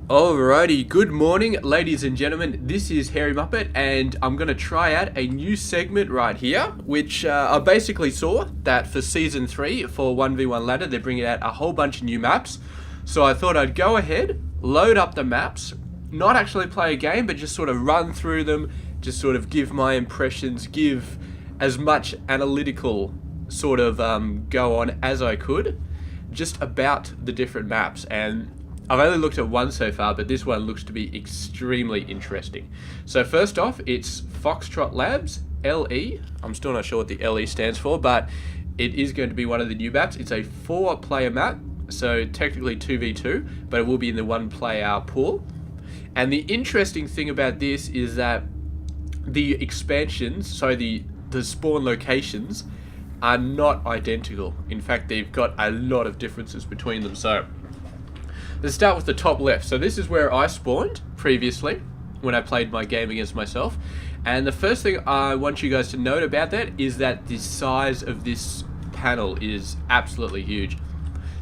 Alrighty, good morning ladies and gentlemen, this is Hairy Muppet and I'm going to try out a new segment right here, which I basically saw that for Season 3 for 1v1 ladder they're bringing out a whole bunch of new maps. So I thought I'd go ahead, load up the maps, not actually play a game but just sort of run through them, just sort of give my impressions, give as much analytical sort of go on as I could just about the different maps. And I've only looked at one so far, but this one looks to be extremely interesting. So first off, it's Foxtrot Labs, LE. I'm still not sure what the LE stands for, but it is going to be one of the new maps. It's a 4-player map, so technically 2v2, but it will be in the 1-player pool. And the interesting thing about this is that the expansions, so the spawn locations, are not identical. In fact, they've got a lot of differences between them. So let's start with the top left. So this is where I spawned previously when I played my game against myself. And the first thing I want you guys to note about that is that the size of this panel is absolutely huge.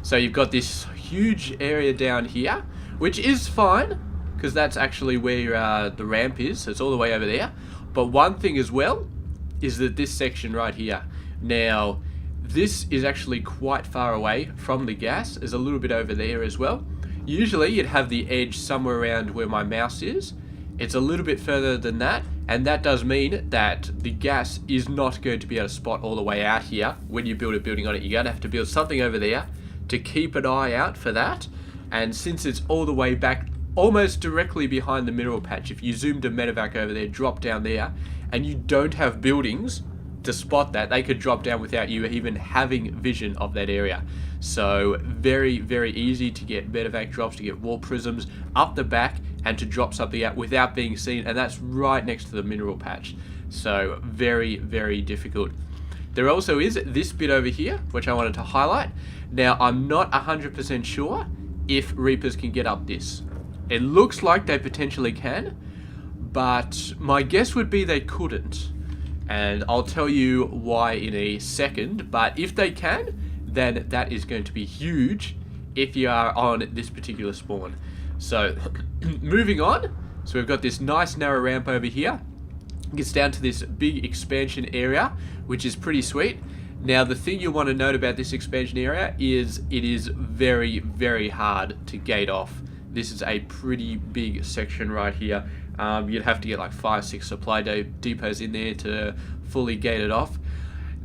So you've got this huge area down here, which is fine because that's actually where the ramp is. So it's all the way over there. But one thing as well is that this section right here. Now, this is actually quite far away from the gas. There's a little bit over there as well. Usually you'd have the edge somewhere around where my mouse is. It's a little bit further than that, and that does mean that the gas is not going to be able to spot all the way out here when you build a building on it. You're going to have to build something over there to keep an eye out for that. And since it's all the way back almost directly behind the mineral patch, if you zoomed a medevac over there, drop down there, and you don't have buildings to spot that, they could drop down without you even having vision of that area. So very, very easy to get medevac drops, to get wall prisms up the back and to drop something out without being seen, and that's right next to the mineral patch. So very, very difficult. There also is this bit over here which I wanted to highlight. Now, I'm not 100% sure if Reapers can get up this. It looks like they potentially can, but my guess would be they couldn't. And I'll tell you why in a second, but if they can, then that is going to be huge if you are on this particular spawn. So, moving on. So we've got this nice narrow ramp over here. It gets down to this big expansion area, which is pretty sweet. Now, the thing you want to note about this expansion area is it is very, very hard to gate off. This is a pretty big section right here. You'd have to get like 5-6 supply depots in there to fully gate it off.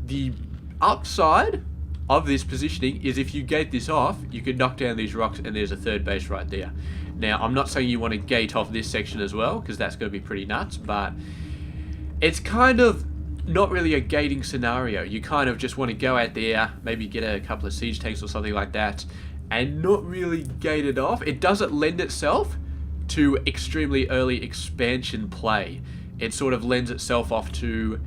The upside of this positioning is if you gate this off, you can knock down these rocks and there's a third base right there. Now, I'm not saying you want to gate off this section as well, because that's going to be pretty nuts, but it's kind of not really a gating scenario. You kind of just want to go out there, maybe get a couple of siege tanks or something like that, and not really gate it off. It doesn't lend itself to extremely early expansion play. It sort of lends itself off to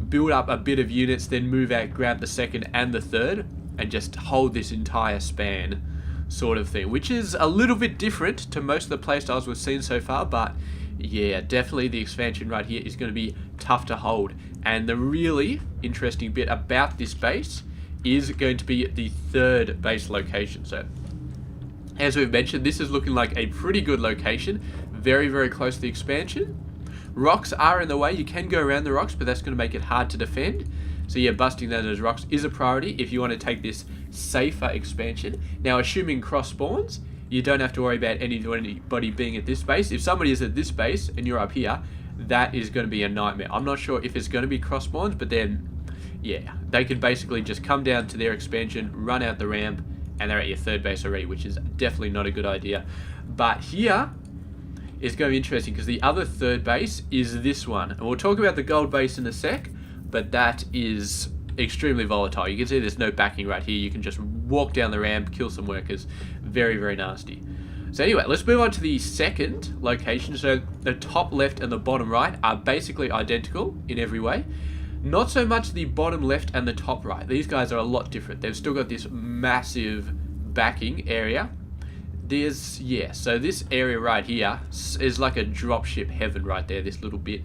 build up a bit of units, then move out, grab the second and the third, and just hold this entire span sort of thing, which is a little bit different to most of the playstyles we've seen so far. But yeah, definitely the expansion right here is going to be tough to hold. And the really interesting bit about this base is going to be the third base location. So as we've mentioned, this is looking like a pretty good location, very, very close to the expansion. Rocks are in the way. You can go around the rocks, but that's going to make it hard to defend. So yeah, busting those rocks is a priority if you want to take this safer expansion. Now, assuming cross spawns, you don't have to worry about anybody being at this base. If somebody is at this base and you're up here, that is going to be a nightmare. I'm not sure if it's going to be cross spawns, but then yeah, they could basically just come down to their expansion, run out the ramp, and they're at your third base already, which is definitely not a good idea. But here is going to be interesting because the other third base is this one. And we'll talk about the gold base in a sec, but that is extremely volatile. You can see there's no backing right here. You can just walk down the ramp, kill some workers. Very, very nasty. So anyway, let's move on to the second location. So the top left and the bottom right are basically identical in every way. Not so much the bottom left and the top right. These guys are a lot different. They've still got this massive backing area. So this area right here is like a dropship heaven right there, this little bit.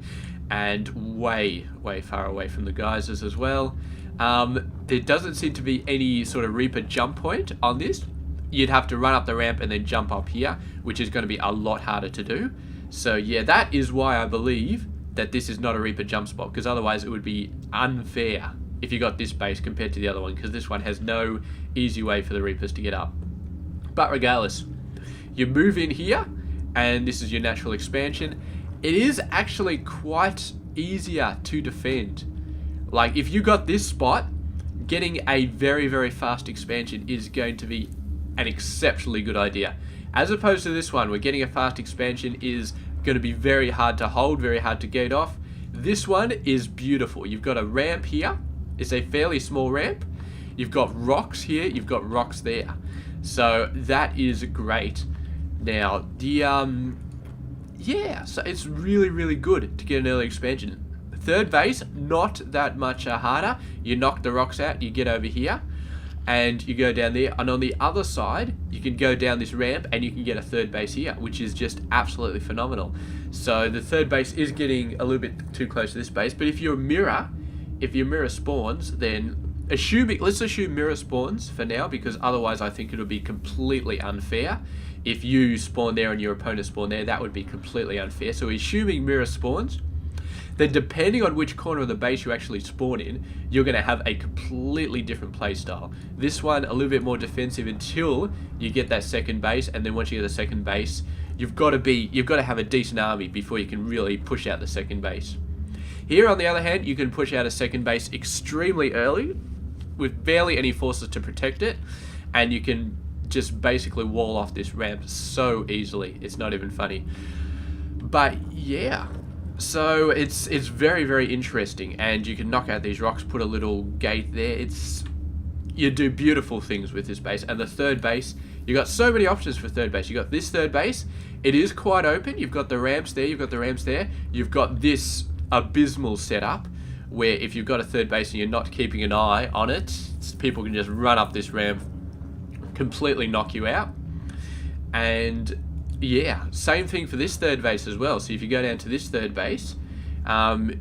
And way, way far away from the geysers as well. There doesn't seem to be any sort of Reaper jump point on this, you'd have to run up the ramp and then jump up here, which is going to be a lot harder to do. So yeah, that is why I believe that this is not a Reaper jump spot, because otherwise it would be unfair if you got this base compared to the other one, because this one has no easy way for the Reapers to get up. But regardless, you move in here, and this is your natural expansion. It is actually quite easier to defend. Like, if you got this spot, getting a very, very fast expansion is going to be an exceptionally good idea. As opposed to this one, where getting a fast expansion is going to be very hard to hold, very hard to gate off. This one is beautiful. You've got a ramp here. It's a fairly small ramp. You've got rocks here. You've got rocks there. So that is great. Now, yeah, so it's really, really good to get an early expansion. Third base, not that much harder. You knock the rocks out, you get over here, and you go down there. And on the other side, you can go down this ramp and you can get a third base here, which is just absolutely phenomenal. So the third base is getting a little bit too close to this base, but if your mirror spawns, then let's assume mirror spawns for now, because otherwise I think it'll be completely unfair. If you spawn there and your opponent spawn there, that would be completely unfair. So assuming mirror spawns, then depending on which corner of the base you actually spawn in, you're going to have a completely different playstyle. This one, a little bit more defensive until you get that second base, and then once you get the second base, you've got to have a decent army before you can really push out the second base. Here, on the other hand, you can push out a second base extremely early, with barely any forces to protect it, and you can just basically wall off this ramp so easily. It's not even funny. But yeah, so it's very, very interesting, and you can knock out these rocks, put a little gate there. You do beautiful things with this base. And the third base, you got so many options for third base. You got this third base, it is quite open. You've got the ramps there, you've got the ramps there, you've got this abysmal setup where if you've got a third base and you're not keeping an eye on it, people can just run up this ramp, completely knock you out. And yeah, same thing for this third base as well. So if you go down to this third base,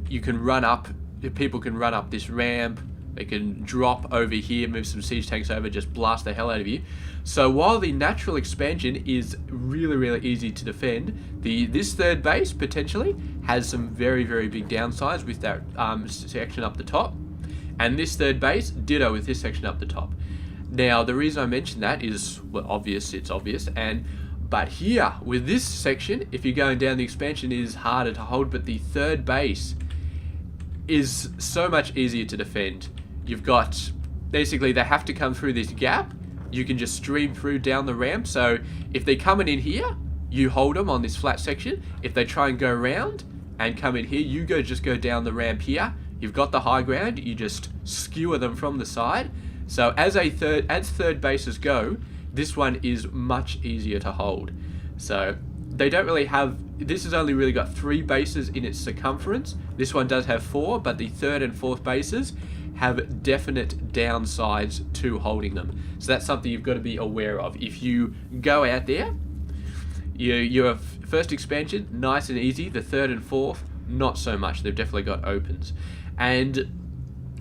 you can run up, people can run up this ramp, they can drop over here, move some siege tanks over, just blast the hell out of you. So while the natural expansion is really, really easy to defend, this third base potentially has some very, very big downsides with that section up the top. And this third base, ditto with this section up the top. Now, the reason I mention that is, well, obvious, it's obvious, but here, with this section, if you're going down, the expansion is harder to hold, but the third base is so much easier to defend. You've got, basically, they have to come through this gap. You can just stream through down the ramp. So if they're coming in here, you hold them on this flat section. If they try and go around and come in here, you just go down the ramp here. You've got the high ground. You just skewer them from the side. So as third bases go, this one is much easier to hold. So they don't really have, this has only really got 3 bases in its circumference. This one does have 4, but the third and fourth bases have definite downsides to holding them. So that's something you've got to be aware of. If you go out there, your first expansion, nice and easy. The third and fourth, not so much. They've definitely got opens. And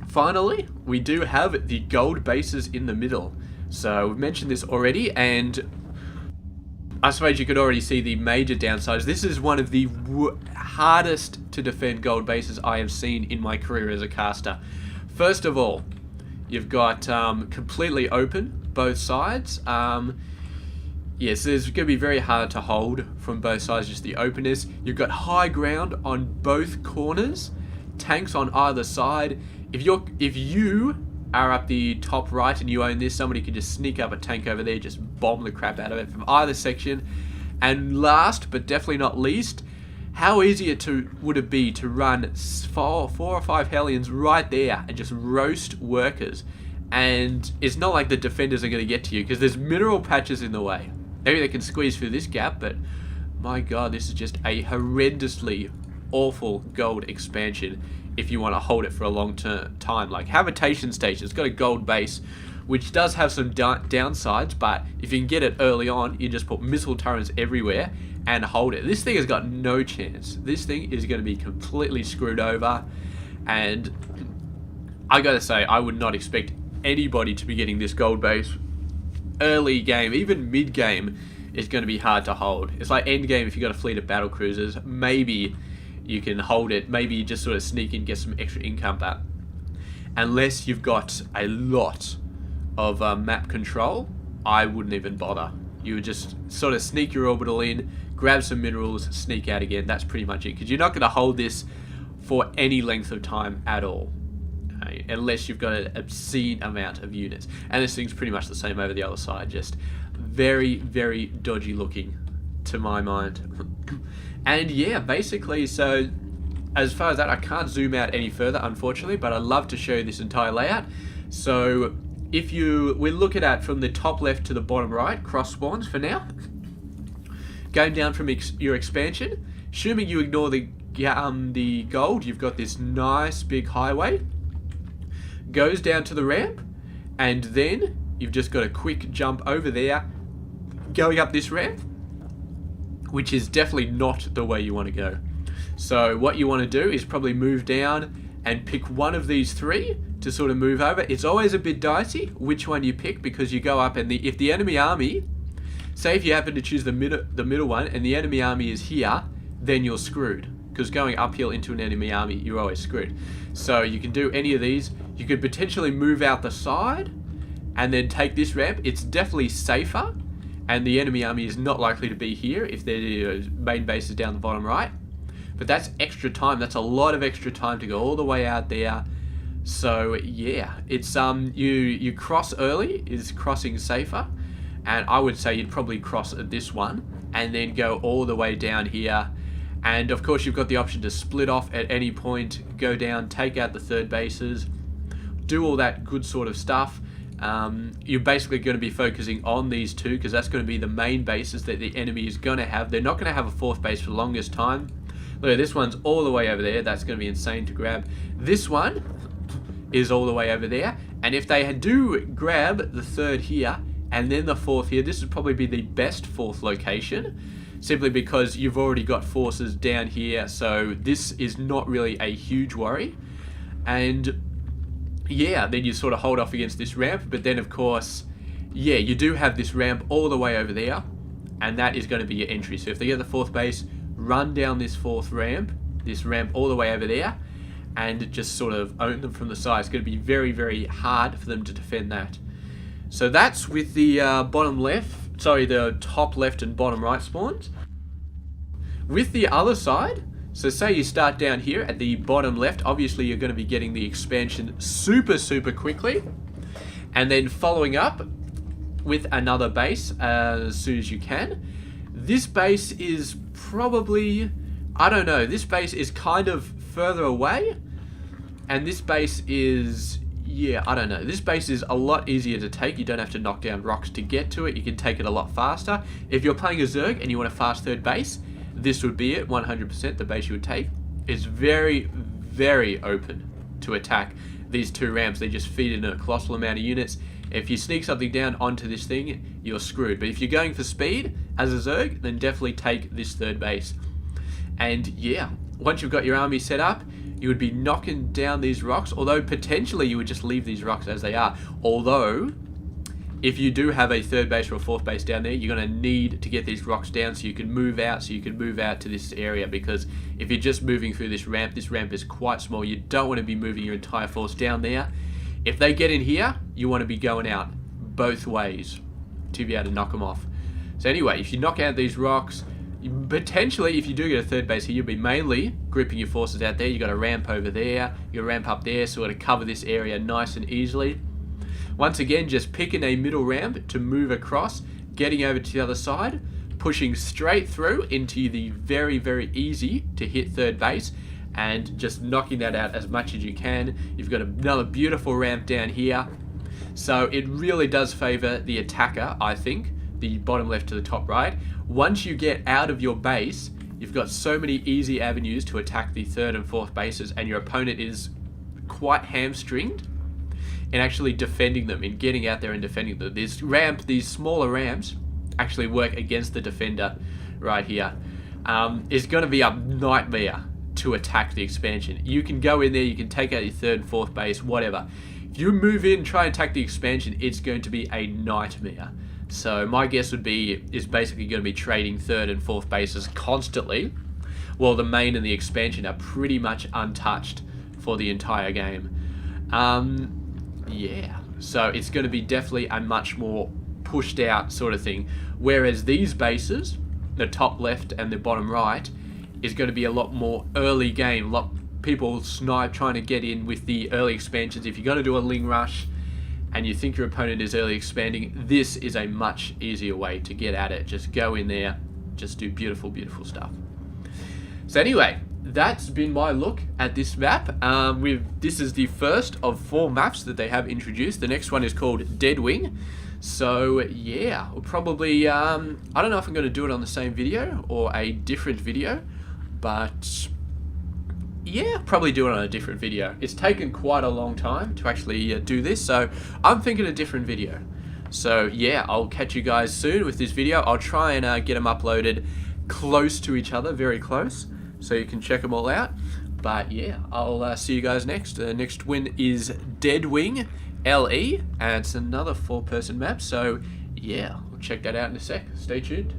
finally, we do have the gold bases in the middle. So we've mentioned this already, and I suppose you could already see the major downsides. This is one of the hardest to defend gold bases I have seen in my career as a caster. First of all, you've got completely open both sides. Yes, so it's going to be very hard to hold from both sides, just the openness. You've got high ground on both corners, tanks on either side. If you are up the top right and you own this, somebody can just sneak up a tank over there, just bomb the crap out of it from either section. And last, but definitely not least, how easy would it be to run 4 or 5 Hellions right there and just roast workers? And it's not like the defenders are going to get to you because there's mineral patches in the way. Maybe they can squeeze through this gap, but my god, this is just a horrendously awful gold expansion if you want to hold it for a long time. Like Habitation Station, it's got a gold base, which does have some downsides, but if you can get it early on, you just put missile turrets everywhere and hold it. This thing has got no chance. This thing is going to be completely screwed over, and I gotta say, I would not expect anybody to be getting this gold base early game, even mid game, is going to be hard to hold. It's like end game. If you've got a fleet of battle cruisers, maybe you can hold it. Maybe you just sort of sneak in, get some extra income back. Unless you've got a lot of map control, I wouldn't even bother. You would just sort of sneak your orbital in, grab some minerals, sneak out again. That's pretty much it, because you're not going to hold this for any length of time at all, unless you've got an obscene amount of units. And this thing's pretty much the same over the other side, just very, very dodgy looking to my mind. And yeah, basically, so as far as that, I can't zoom out any further, unfortunately, but I'd love to show you this entire layout. So if we're looking at from the top left to the bottom right, cross spawns for now. Going down from your expansion, assuming you ignore the gold, you've got this nice big highway. Goes down to the ramp, and then you've just got a quick jump over there, going up this ramp, which is definitely not the way you want to go. So what you want to do is probably move down and pick one of these three to sort of move over. It's always a bit dicey which one you pick, because you go up and if the enemy army, say if you happen to choose the middle one and the enemy army is here, then you're screwed, because going uphill into an enemy army, you're always screwed. So you can do any of these. You could potentially move out the side and then take this ramp. It's definitely safer, and the enemy army is not likely to be here if their main base is down the bottom right. But that's extra time. That's a lot of extra time to go all the way out there. So yeah, it's you cross early is crossing safer, and I would say you'd probably cross at this one and then go all the way down here. And of course you've got the option to split off at any point, go down, take out the third bases, do all that good sort of stuff. You're basically going to be focusing on these two, because that's going to be the main bases that the enemy is going to have. They're not going to have a fourth base for the longest time. Look, this one's all the way over there. That's going to be insane to grab. This one is all the way over there. And if they do grab the third here and then the fourth here, this would probably be the best fourth location, simply because you've already got forces down here. So this is not really a huge worry. And yeah, then you sort of hold off against this ramp. But then, of course, yeah, you do have this ramp all the way over there, and that is going to be your entry. So if they get the fourth base, run down this this ramp all the way over there, and just sort of own them from the side. It's going to be very, very hard for them to defend that. So that's with the the top left and bottom right spawns. With the other side, so say you start down here at the bottom left, obviously you're going to be getting the expansion super, super quickly, and then following up with another base as soon as you can. This base is probably, I don't know, this base is kind of further away, and this base is, yeah, I don't know, this base is a lot easier to take. You don't have to knock down rocks to get to it. You can take it a lot faster. If you're playing a Zerg and you want a fast third base, this would be it. 100% the base you would take. It's very, very open to attack these two ramps. They just feed in a colossal amount of units. If you sneak something down onto this thing, you're screwed. But if you're going for speed as a Zerg, then definitely take this third base. And yeah, once you've got your army set up, you would be knocking down these rocks, although potentially you would just leave these rocks as they are. Although, if you do have a third base or a fourth base down there, you're going to need to get these rocks down so you can move out, to this area, because if you're just moving through this ramp is quite small. You don't want to be moving your entire force down there. If they get in here, you want to be going out both ways to be able to knock them off. So anyway, if you knock out these rocks, potentially, if you do get a third base here, you'll be mainly gripping your forces out there. You've got a ramp over there, you got a ramp up there, so we're going to cover this area nice and easily. Once again, just picking a middle ramp to move across, getting over to the other side, pushing straight through into the very, very easy to hit third base, and just knocking that out as much as you can. You've got another beautiful ramp down here. So it really does favor the attacker, I think, the bottom left to the top right. Once you get out of your base, you've got so many easy avenues to attack the third and fourth bases, and your opponent is quite hamstringed in actually defending them, in getting out there and defending them. These smaller ramps actually work against the defender right here. It's going to be a nightmare to attack the expansion. You can go in there, you can take out your third and fourth base, whatever. If you move in, try and attack the expansion, it's going to be a nightmare. So my guess would be is basically going to be trading third and fourth bases constantly, while the main and the expansion are pretty much untouched for the entire game. Yeah, so it's going to be definitely a much more pushed out sort of thing, whereas these bases, the top left and the bottom right, is going to be a lot more early game. A lot people snipe trying to get in with the early expansions. If you're going to do a Ling Rush and you think your opponent is early expanding, this is a much easier way to get at it. Just go in there, just do beautiful, beautiful stuff. So anyway, that's been my look at this map. This is the first of 4 maps that they have introduced. The next one is called Dead Wing. So yeah, we'll probably, I don't know if I'm going to do it on the same video or a different video, but yeah, probably do it on a different video. It's taken quite a long time to actually do this, so I'm thinking a different video. So yeah, I'll catch you guys soon with this video. I'll try and get them uploaded close to each other, very close, so you can check them all out. But yeah, I'll see you guys next. Next win is Dead Wing LE, and it's another 4-person map, so yeah, we'll check that out in a sec. Stay tuned.